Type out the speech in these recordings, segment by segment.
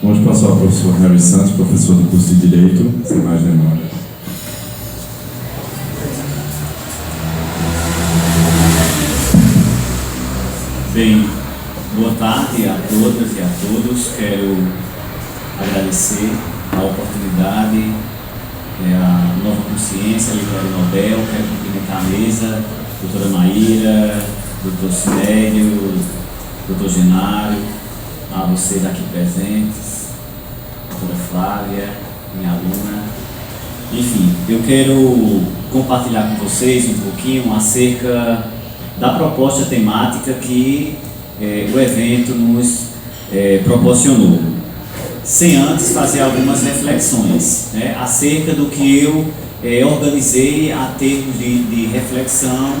Vamos passar ao professor Harry Santos, professor do curso de Direito, sem mais demora. Bem, boa tarde a todas e a todos. Quero agradecer a oportunidade, a Nova Consciência, a Livraria Nobel. Quero cumprimentar a mesa, doutora Maíra, doutor Sinério, doutor Genário, a vocês aqui presentes, doutora Flávia, minha aluna. Enfim, eu quero compartilhar com vocês um pouquinho acerca da proposta temática que o evento nos proporcionou, sem antes fazer algumas reflexões, né, acerca do que eu organizei a termos de reflexão,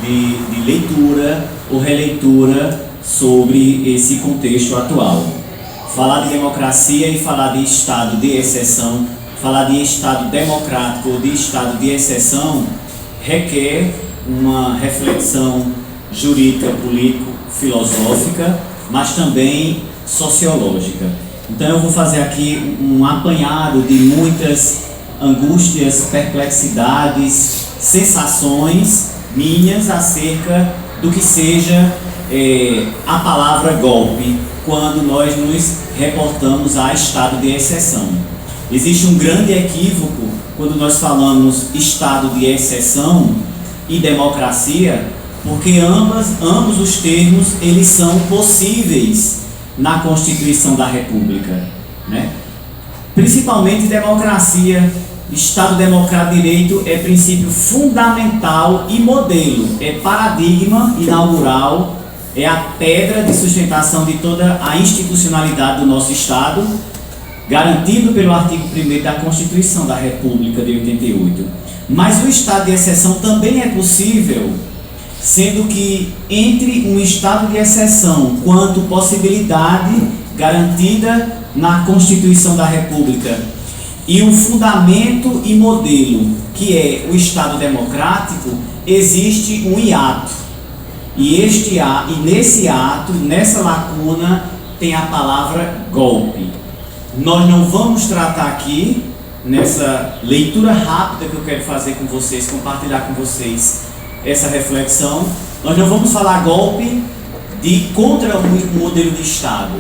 de leitura ou releitura sobre esse contexto atual. Falar de democracia e falar de estado de exceção, falar de estado democrático ou de estado de exceção requer uma reflexão jurídica, político-filosófica, mas também sociológica. Então eu vou fazer aqui um apanhado de muitas angústias, perplexidades, sensações minhas acerca do que seja a palavra golpe, quando nós nos reportamos a estado de exceção. Existe um grande equívoco quando nós falamos estado de exceção e democracia, porque ambos os termos eles são possíveis na Constituição da República, né? Principalmente democracia, Estado Democrático de Direito é princípio fundamental e modelo, é paradigma inaugural, é a pedra de sustentação de toda a institucionalidade do nosso Estado, garantido pelo artigo 1º da Constituição da República de 88. Mas o estado de exceção também é possível, sendo que entre um estado de exceção quanto possibilidade garantida na Constituição da República e um fundamento e modelo, que é o Estado democrático, existe um hiato. E nesse hiato, nessa lacuna, tem a palavra golpe. Nós não vamos tratar aqui, nessa leitura rápida que eu quero fazer com vocês, compartilhar com vocês essa reflexão, nós não vamos falar golpe contra um modelo de Estado,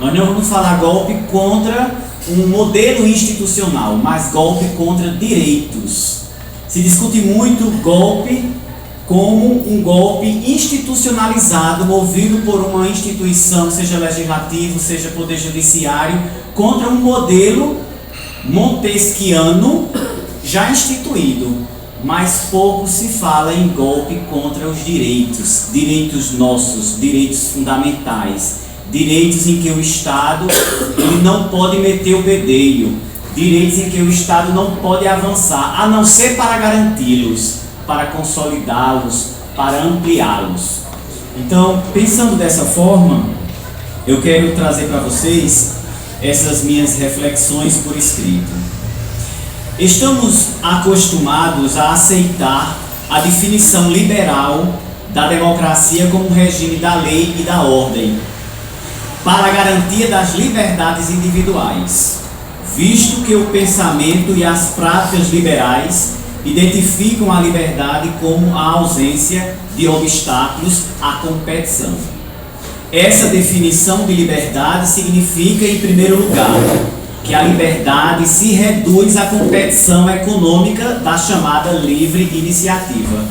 nós não vamos falar golpe contra um modelo institucional, mas golpe contra direitos. Se discute muito golpe como um golpe institucionalizado, movido por uma instituição, seja legislativo, seja poder judiciário, contra um modelo montesquiano já instituído, mas pouco se fala em golpe contra os direitos nossos, direitos fundamentais, direitos em que o Estado ele não pode meter o bedelho, direitos em que o Estado não pode avançar, a não ser para garanti-los, para consolidá-los, para ampliá-los. Então, pensando dessa forma, eu quero trazer para vocês essas minhas reflexões por escrito. Estamos acostumados a aceitar a definição liberal da democracia como regime da lei e da ordem, para a garantia das liberdades individuais, visto que o pensamento e as práticas liberais identificam a liberdade como a ausência de obstáculos à competição. Essa definição de liberdade significa, em primeiro lugar, que a liberdade se reduz à competição econômica da chamada livre iniciativa.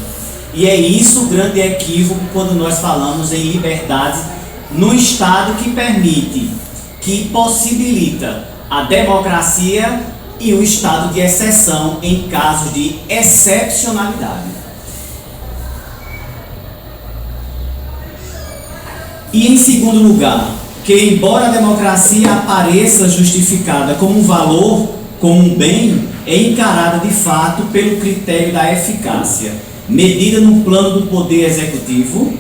E é isso o grande equívoco quando nós falamos em liberdade no Estado que permite, que possibilita a democracia e o estado de exceção em casos de excepcionalidade. E em segundo lugar, que embora a democracia apareça justificada como um valor, como um bem, é encarada de fato pelo critério da eficácia, medida no plano do poder executivo,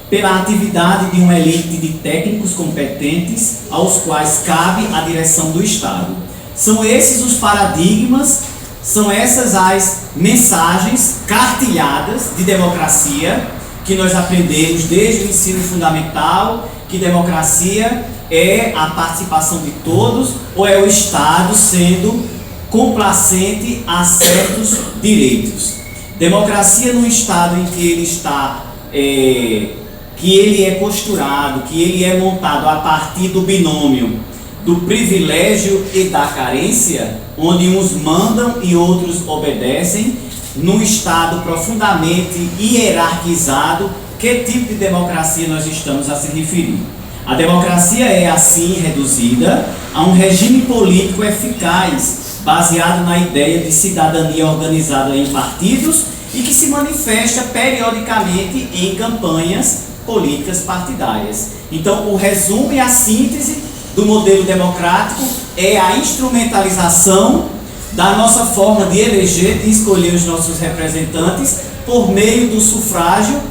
pela atividade de uma elite de técnicos competentes aos quais cabe a direção do Estado. São esses os paradigmas, são essas as mensagens cartilhadas de democracia que nós aprendemos desde o ensino fundamental, que democracia é a participação de todos ou é o Estado sendo complacente a certos direitos. Democracia num Estado em que ele está, que ele é costurado, que ele é montado a partir do binômio do privilégio e da carência, onde uns mandam e outros obedecem, num Estado profundamente hierarquizado, que tipo de democracia nós estamos a se referir? A democracia é assim reduzida a um regime político eficaz, baseado na ideia de cidadania organizada em partidos e que se manifesta periodicamente em campanhas políticas partidárias. Então, o resumo e a síntese do modelo democrático é a instrumentalização da nossa forma de eleger, de escolher os nossos representantes por meio do sufrágio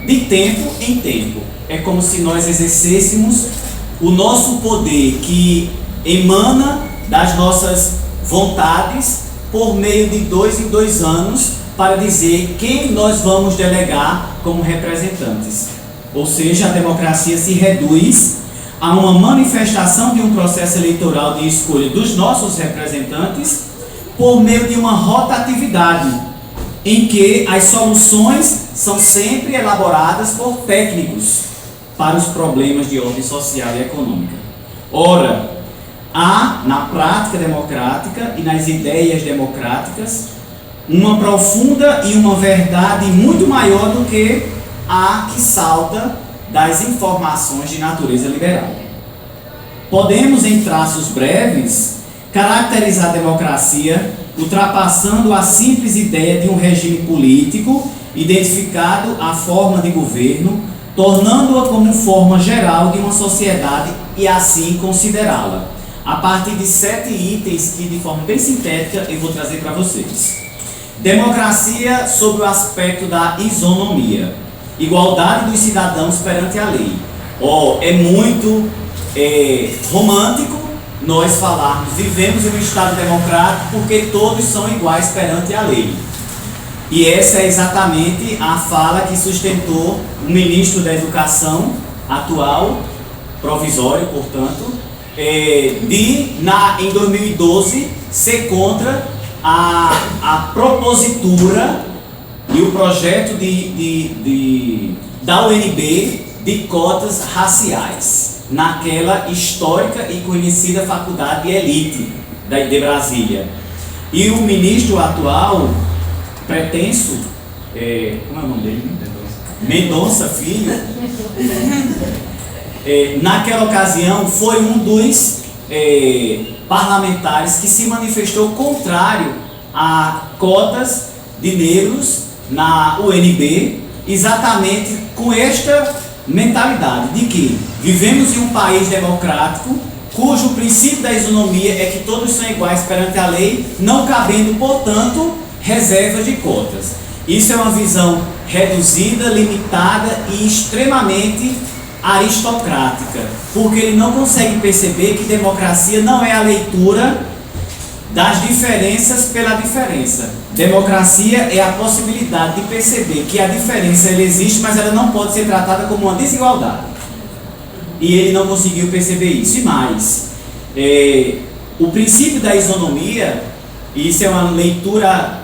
de tempo em tempo. É como se nós exercêssemos o nosso poder que emana das nossas vontades por meio de 2 em 2 anos para dizer quem nós vamos delegar como representantes. Ou seja, a democracia se reduz a uma manifestação de um processo eleitoral de escolha dos nossos representantes por meio de uma rotatividade, em que as soluções são sempre elaboradas por técnicos para os problemas de ordem social e econômica. Ora, há na prática democrática e nas ideias democráticas uma profunda e uma verdade muito maior do que a que salta das informações de natureza liberal. Podemos, em traços breves, caracterizar a democracia ultrapassando a simples ideia de um regime político identificado à forma de governo, tornando-a como forma geral de uma sociedade e assim considerá-la, a partir de 7 itens que, de forma bem sintética, eu vou trazer para vocês. Democracia sob o aspecto da isonomia. Igualdade dos cidadãos perante a lei. É muito romântico nós falarmos, vivemos em um Estado democrático porque todos são iguais perante a lei. E essa é exatamente a fala que sustentou o ministro da Educação atual, provisório, portanto, em 2012, ser contra a propositura e o projeto da UNB de cotas raciais, naquela histórica e conhecida faculdade de elite de Brasília. E o ministro atual, pretenso, como é o nome dele? Mendonça Filho, naquela ocasião foi um dos parlamentares que se manifestou contrário a cotas de negros na UNB, exatamente com esta mentalidade de que vivemos em um país democrático cujo princípio da isonomia é que todos são iguais perante a lei, não cabendo, portanto, reservas de cotas. Isso é uma visão reduzida, limitada e extremamente aristocrática, porque ele não consegue perceber que democracia não é a leitura das diferenças pela diferença. Democracia é a possibilidade de perceber que a diferença ela existe, mas ela não pode ser tratada como uma desigualdade. E ele não conseguiu perceber isso. E mais, o princípio da isonomia, e isso é uma leitura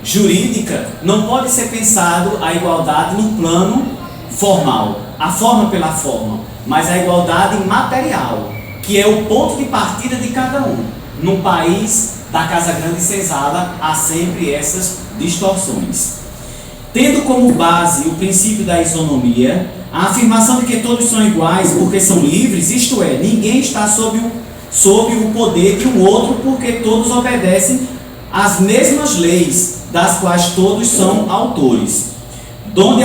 jurídica, não pode ser pensado a igualdade no plano formal, a forma pela forma, mas a igualdade material, que é o ponto de partida de cada um. No país da Casa Grande e Senzala há sempre essas distorções. Tendo como base o princípio da isonomia, a afirmação de que todos são iguais porque são livres, isto é, ninguém está sob o poder de um outro porque todos obedecem às mesmas leis, das quais todos são autores. Donde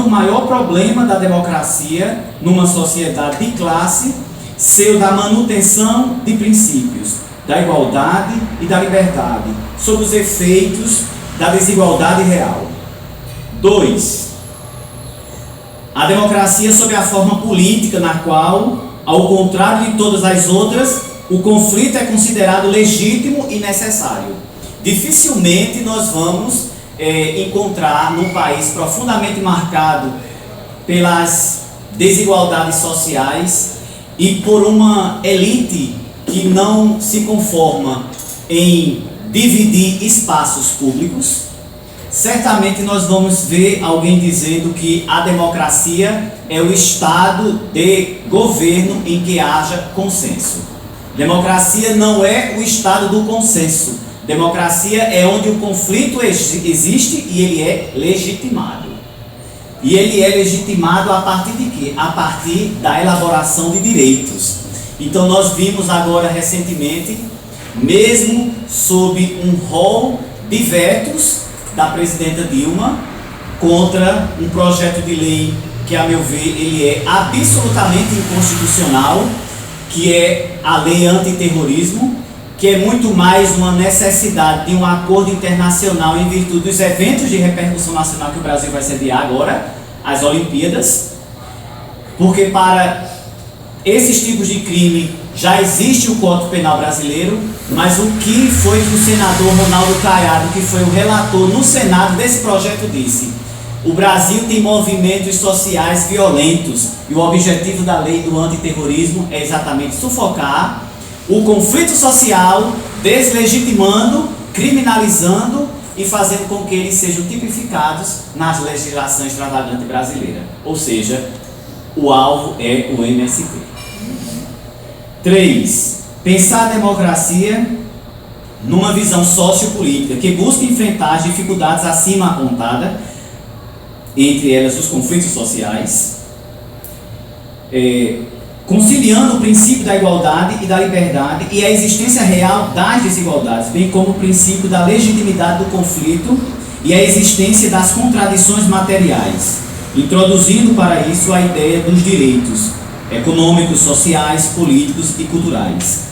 o maior problema da democracia numa sociedade de classe ser o da manutenção de princípios, da igualdade e da liberdade, sob os efeitos da desigualdade real. 2. A democracia sob a forma política na qual, ao contrário de todas as outras, o conflito é considerado legítimo e necessário. Dificilmente nós vamos encontrar num país profundamente marcado pelas desigualdades sociais e por uma elite que não se conforma em dividir espaços públicos. Certamente nós vamos ver alguém dizendo que a democracia é o estado de governo em que haja consenso. Democracia não é o estado do consenso. Democracia é onde o conflito existe e ele é legitimado. E ele é legitimado a partir de quê? A partir da elaboração de direitos. Então nós vimos agora recentemente, mesmo sob um rol de vetos da presidenta Dilma contra um projeto de lei que, a meu ver, ele é absolutamente inconstitucional, que é a lei antiterrorismo, que é muito mais uma necessidade de um acordo internacional em virtude dos eventos de repercussão nacional que o Brasil vai sediar agora, as Olimpíadas, porque para esses tipos de crime já existe o Código Penal brasileiro, mas o que foi que o senador Ronaldo Caiado, que foi o relator no Senado desse projeto, disse: o Brasil tem movimentos sociais violentos e o objetivo da lei do antiterrorismo é exatamente sufocar o conflito social, deslegitimando, criminalizando e fazendo com que eles sejam tipificados nas legislações extravagantes brasileiras. Ou seja, o alvo é o MST. 3. Pensar a democracia numa visão sociopolítica que busca enfrentar as dificuldades acima apontadas, entre elas os conflitos sociais, conciliando o princípio da igualdade e da liberdade e a existência real das desigualdades, bem como o princípio da legitimidade do conflito e a existência das contradições materiais, introduzindo para isso a ideia dos direitos econômicos, sociais, políticos e culturais.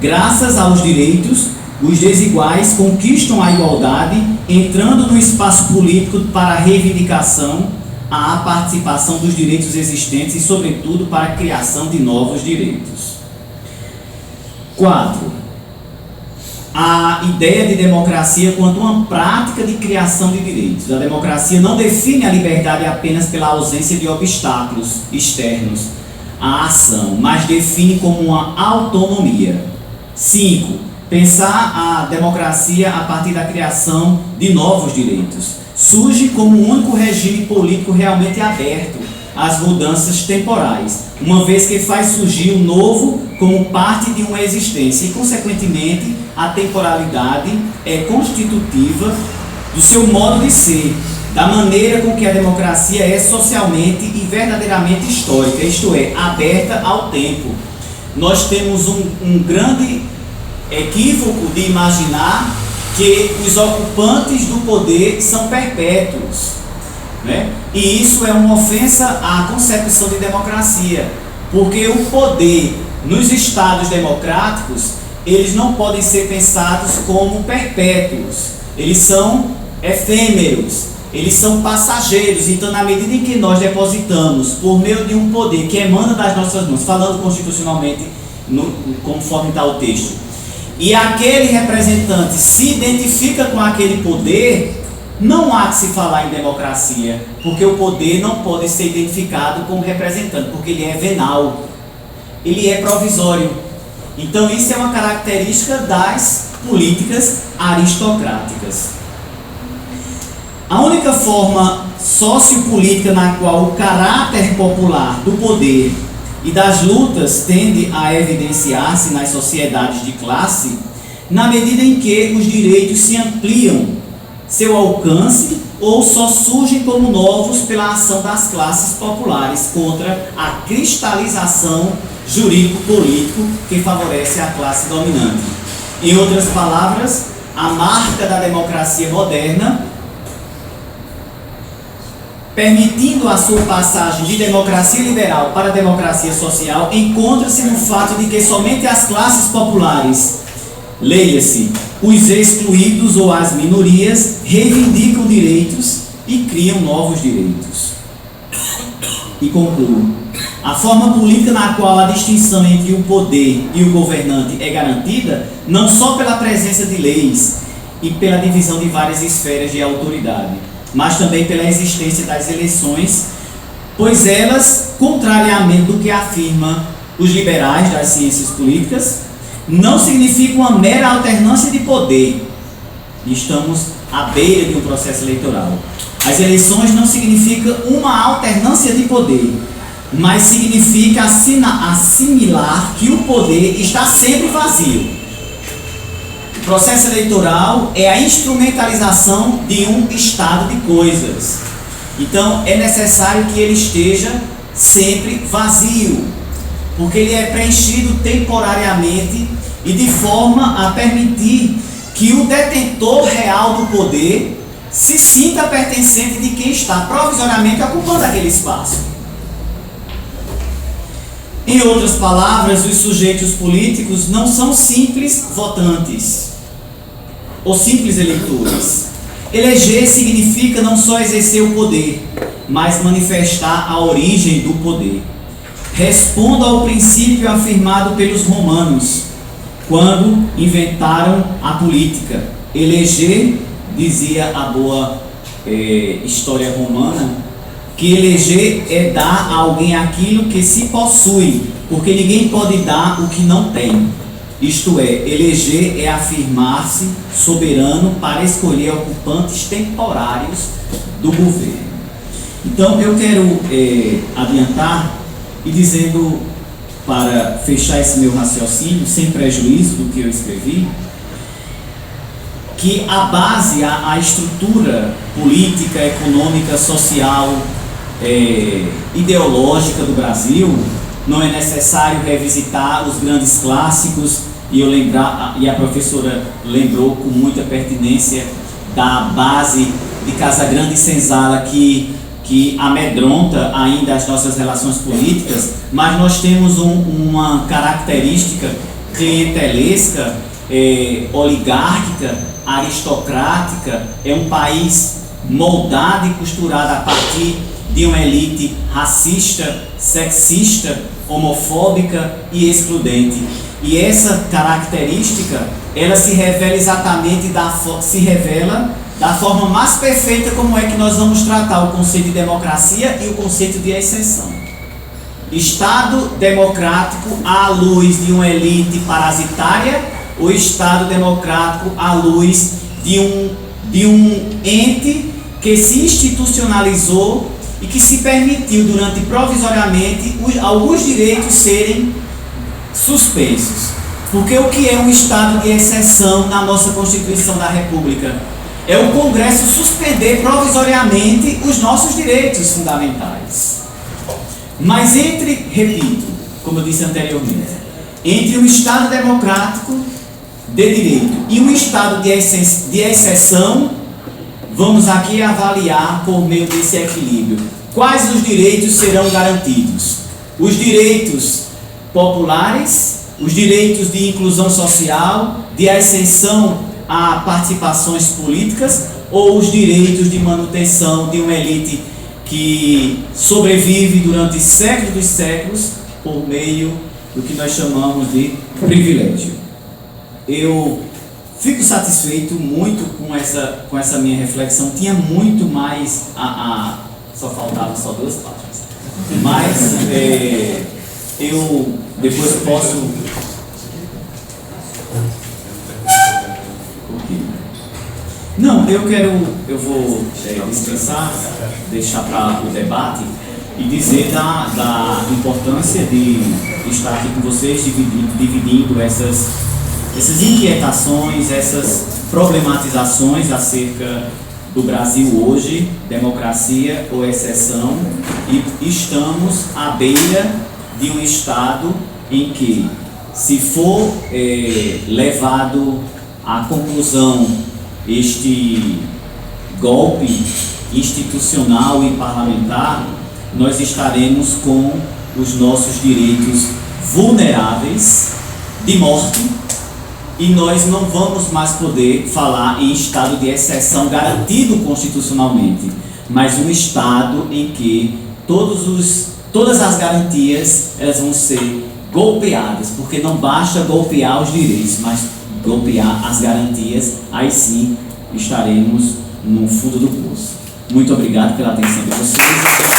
Graças aos direitos, os desiguais conquistam a igualdade, entrando no espaço político para a reivindicação, a participação dos direitos existentes e, sobretudo, para a criação de novos direitos. 4. A ideia de democracia quanto uma prática de criação de direitos. A democracia não define a liberdade apenas pela ausência de obstáculos externos à ação, mas define como uma autonomia. 5. Pensar a democracia a partir da criação de novos direitos. Surge como um único regime político realmente aberto às mudanças temporais, uma vez que faz surgir o novo como parte de uma existência e, consequentemente, a temporalidade é constitutiva do seu modo de ser, da maneira com que a democracia é socialmente e verdadeiramente histórica, isto é, aberta ao tempo. Nós temos um grande equívoco de imaginar que os ocupantes do poder são perpétuos, né? E isso é uma ofensa à concepção de democracia, porque o poder nos estados democráticos, eles não podem ser pensados como perpétuos, eles são efêmeros, eles são passageiros. Então, na medida em que nós depositamos por meio de um poder que emana das nossas mãos, falando constitucionalmente conforme está o texto, e aquele representante se identifica com aquele poder, não há que se falar em democracia, porque o poder não pode ser identificado como representante, porque ele é venal, ele é provisório. Então isso é uma característica das políticas aristocráticas. A única forma sociopolítica na qual o caráter popular do poder e das lutas tende a evidenciar-se nas sociedades de classe, na medida em que os direitos se ampliam seu alcance ou só surgem como novos pela ação das classes populares contra a cristalização jurídico-político que favorece a classe dominante. Em outras palavras, a marca da democracia moderna, permitindo a sua passagem de democracia liberal para a democracia social, encontra-se no fato de que somente as classes populares, leia-se, os excluídos ou as minorias, reivindicam direitos e criam novos direitos. E concluo. A forma política na qual a distinção entre o poder e o governante é garantida, não só pela presença de leis e pela divisão de várias esferas de autoridade, mas também pela existência das eleições, pois elas, contrariamente do que afirmam os liberais das ciências políticas, não significam uma mera alternância de poder. Estamos à beira de um processo eleitoral. As eleições não significam uma alternância de poder, mas significa assimilar que o poder está sempre vazio. O processo eleitoral é a instrumentalização de um estado de coisas. Então é necessário que ele esteja sempre vazio, porque ele é preenchido temporariamente e de forma a permitir que o detentor real do poder se sinta pertencente de quem está provisoriamente ocupando aquele espaço. Em outras palavras, os sujeitos políticos não são simples votantes ou simples eleitores. Eleger significa não só exercer o poder, mas manifestar a origem do poder. Responda ao princípio afirmado pelos romanos quando inventaram a política. Eleger, dizia a boa história romana, que eleger é dar a alguém aquilo que se possui, porque ninguém pode dar o que não tem. Isto é, eleger é afirmar-se soberano para escolher ocupantes temporários do governo. Então eu quero adiantar e dizendo, para fechar esse meu raciocínio, sem prejuízo do que eu escrevi, que a base, a estrutura política, econômica, social, ideológica do Brasil, não é necessário revisitar os grandes clássicos, e a professora lembrou com muita pertinência da base de Casagrande e Senzala que amedronta ainda as nossas relações políticas, mas nós temos uma característica clientelesca, oligárquica, aristocrática. É um país moldado e costurado a partir de uma elite racista, sexista, homofóbica e excludente. E essa característica, ela se revela exatamente da forma mais perfeita como é que nós vamos tratar o conceito de democracia e o conceito de exceção. Estado democrático à luz de uma elite parasitária, ou Estado democrático à luz de um ente que se institucionalizou e que se permitiu durante provisoriamente alguns direitos serem suspensos. Porque o que é um estado de exceção na nossa Constituição da República? É o Congresso suspender provisoriamente os nossos direitos fundamentais. Mas repito, como eu disse anteriormente, entre um Estado democrático de direito e um Estado de exceção, vamos aqui avaliar por meio desse equilíbrio quais os direitos serão garantidos. Os direitos populares, os direitos de inclusão social, de ascensão a participações políticas, ou os direitos de manutenção de uma elite que sobrevive durante séculos dos séculos por meio do que nós chamamos de privilégio. Eu fico satisfeito muito com essa minha reflexão. Tinha muito mais só faltavam só 2 páginas, mas eu depois posso. Não, eu vou dispensar, deixar para o debate e dizer da importância de estar aqui com vocês, dividindo essas inquietações, essas problematizações acerca do Brasil hoje, democracia ou exceção, e estamos à beira de um estado em que, se for levado à conclusão este golpe institucional e parlamentar, nós estaremos com os nossos direitos vulneráveis de morte, e nós não vamos mais poder falar em estado de exceção garantido constitucionalmente, mas um estado em que todas as garantias elas vão ser golpeadas, porque não basta golpear os direitos, mas golpear as garantias, aí sim estaremos no fundo do poço. Muito obrigado pela atenção de vocês.